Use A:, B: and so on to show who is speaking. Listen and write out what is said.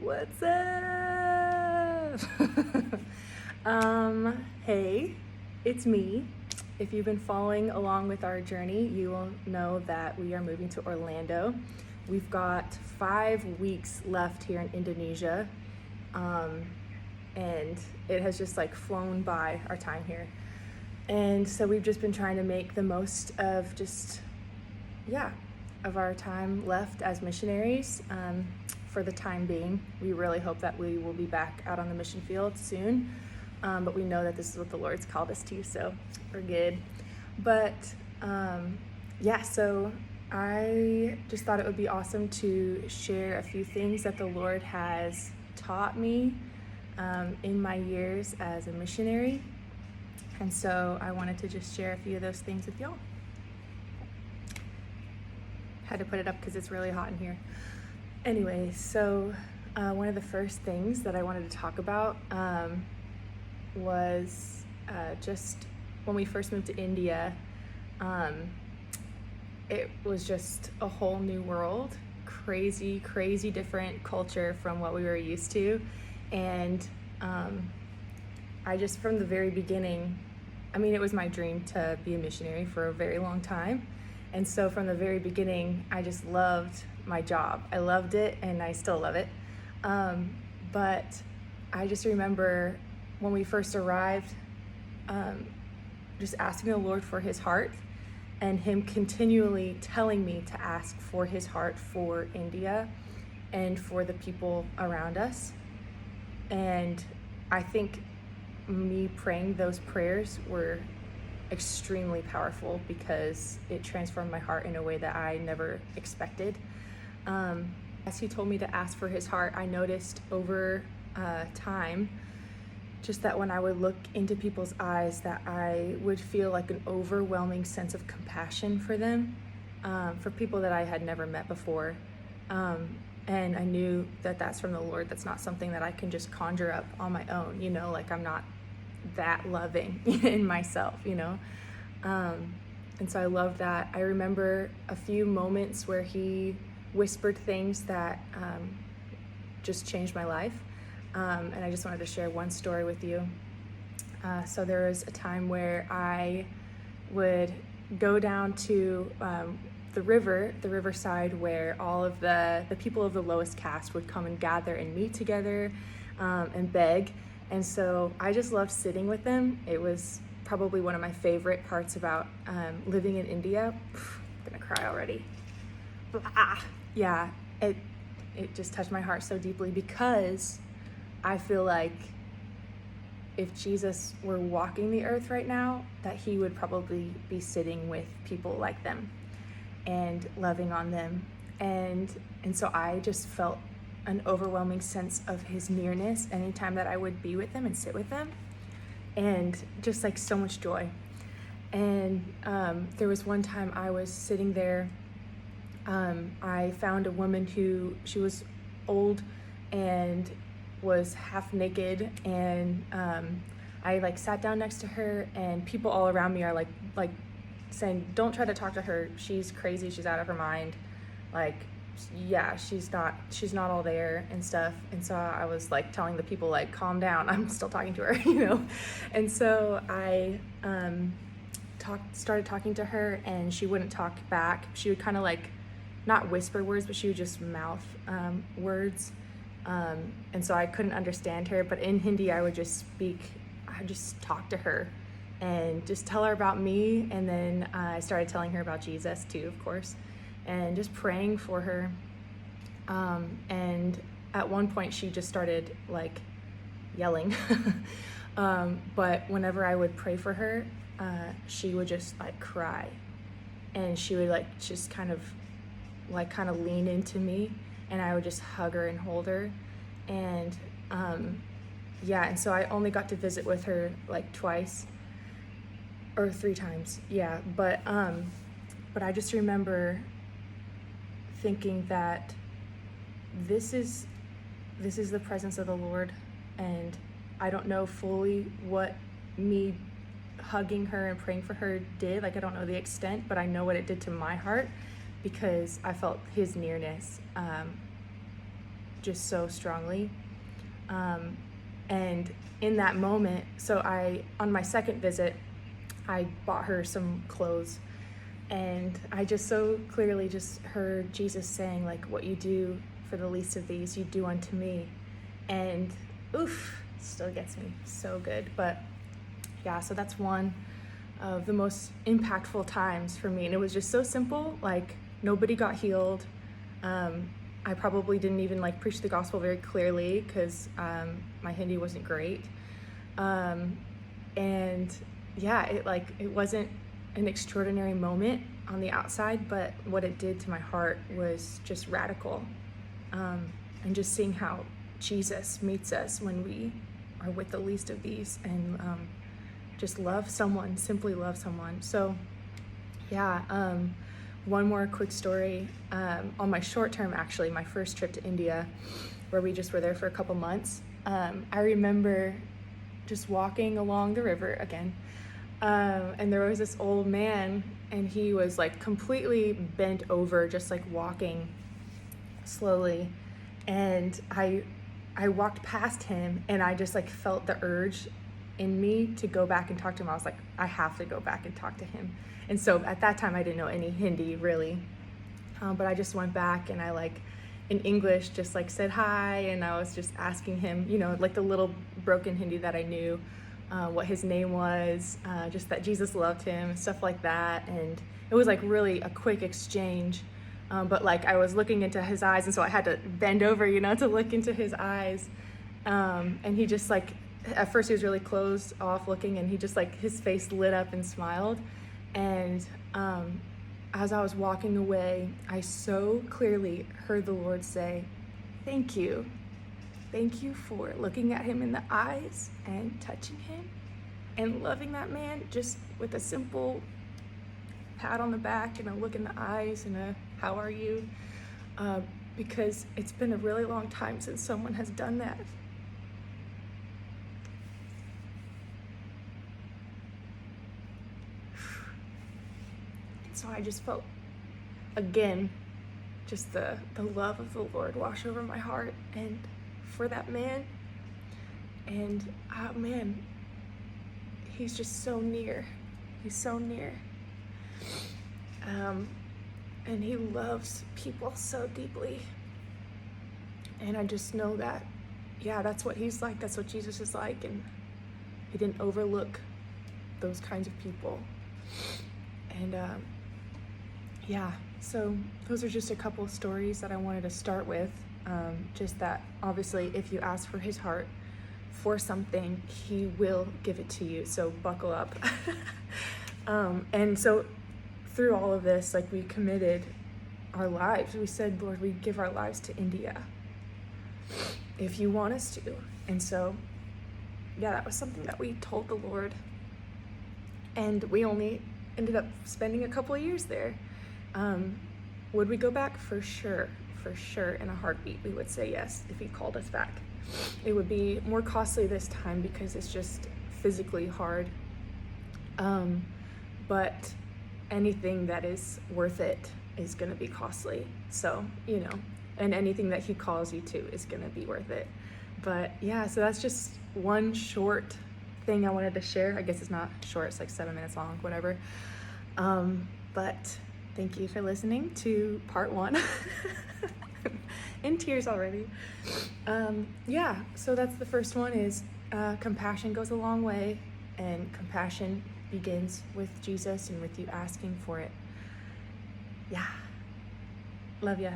A: What's up? Hey, it's me. If you've been following along with our journey, you will know that we are moving to Orlando. We've got 5 weeks left here in Indonesia, and it has just like flown by our time here. And so we've just been trying to make the most of of our time left as missionaries. For the time being, we really hope that we will be back out on the mission field soon, but we know that this is what the Lord's called us to, so we're good. But so I just thought it would be awesome to share a few things that the Lord has taught me in my years as a missionary, and so I wanted to just share a few of those things with y'all. Had to put it up because it's really hot in here. Anyway, so one of the first things that I wanted to talk about was just when we first moved to India. It was just a whole new world, crazy different culture from what we were used to. And I just, from the very beginning, it was my dream to be a missionary for a very long time. And so from the very beginning, I just loved my job. I loved it, and I still love it. But I just remember when we first arrived, just asking the Lord for his heart, and him continually telling me to ask for his heart for India and for the people around us. And I think me praying those prayers were extremely powerful because it transformed my heart in a way that I never expected. As he told me to ask for his heart, I noticed over time just that when I would look into people's eyes, that I would feel like an overwhelming sense of compassion for them, for people that I had never met before. And I knew that that's from the Lord. That's not something that I can just conjure up on my own, like I'm not that loving in myself, and so I love that. I remember a few moments where he whispered things that just changed my life, and I just wanted to share one story with you. So there was a time where I would go down to the riverside, where all of the people of the lowest caste would come and gather and meet together and beg. And so I just loved sitting with them. It was probably one of my favorite parts about living in India. I'm gonna cry already. Yeah, it just touched my heart so deeply, because I feel like if Jesus were walking the earth right now, that he would probably be sitting with people like them and loving on them. And so I just felt an overwhelming sense of his nearness anytime that I would be with them and sit with them, and just like so much joy. And there was one time I was sitting there, I found a woman she was old and was half naked, and I sat down next to her, and people all around me are like saying, "Don't try to talk to her, she's crazy, she's out of her mind, she's not all there," and stuff. And so I was telling the people, calm down, I'm still talking to her, And so I started talking to her, and she wouldn't talk back. She would kind of not whisper words, but she would just mouth words. And so I couldn't understand her, but in Hindi I would just talk to her and just tell her about me. And then I started telling her about Jesus too, of course, and just praying for her. And at one point she just started yelling. But whenever I would pray for her, she would just and she would just kind of lean into me, and I would just hug her and hold her. And and so I only got to visit with her twice or 3 times. But I just remember thinking that this is the presence of the Lord, and I don't know fully what me hugging her and praying for her did. I don't know the extent, but I know what it did to my heart, because I felt his nearness just so strongly. And in that moment, on my second visit, I bought her some clothes, and I just so clearly just heard Jesus saying, like, what you do for the least of these, you do unto me. And oof, still gets me so good. But yeah, so that's one of the most impactful times for me. And it was just so simple, like nobody got healed. I probably didn't even like preach the gospel very clearly because my Hindi wasn't great. And yeah, it wasn't an extraordinary moment on the outside, but what it did to my heart was just radical. And just seeing how Jesus meets us when we are with the least of these, and just love someone, simply love someone. So yeah, one more quick story. On my short term, actually, my first trip to India, where we just were there for a couple months, I remember just walking along the river again, and there was this old man, and he was like completely bent over, just like walking slowly. And I walked past him, and I just like felt the urge in me to go back and talk to him. I was like, I have to go back and talk to him. And so at that time I didn't know any Hindi really, but I just went back, and I like in English just like said hi, and I was just asking him, like the little broken Hindi that I knew, what his name was, just that Jesus loved him and stuff like that. And it was like really a quick exchange, but like I was looking into his eyes, and so I had to bend over, to look into his eyes. And he just like, at first he was really closed off looking, and he just like, his face lit up and smiled. And as I was walking away, I so clearly heard the Lord say, thank you. Thank you for looking at him in the eyes and touching him and loving that man just with a simple pat on the back and a look in the eyes and a how are you? Because it's been a really long time since someone has done that. So I just felt, again, just the love of the Lord wash over my heart and for that man. And man, he's just so near. He's so near. And he loves people so deeply. And I just know that, yeah, that's what he's like. That's what Jesus is like. And he didn't overlook those kinds of people. And yeah, so those are just a couple of stories that I wanted to start with. Just that obviously if you ask for his heart for something, he will give it to you. So buckle up. And so through all of this, like, we committed our lives. We said, Lord, we give our lives to India if you want us to. And so, yeah, that was something that we told the Lord. And we only ended up spending a couple of years there. Would we go back? For sure, in a heartbeat, we would say yes if he called us back. It would be more costly this time because it's just physically hard. But anything that is worth it is going to be costly. So, and anything that he calls you to is going to be worth it. But yeah, so that's just one short thing I wanted to share. I guess it's not short, it's like 7 minutes long, whatever. But thank you for listening to part 1. In tears already. Yeah, so that's the first one is compassion goes a long way, and compassion begins with Jesus and with you asking for it. Yeah. Love ya.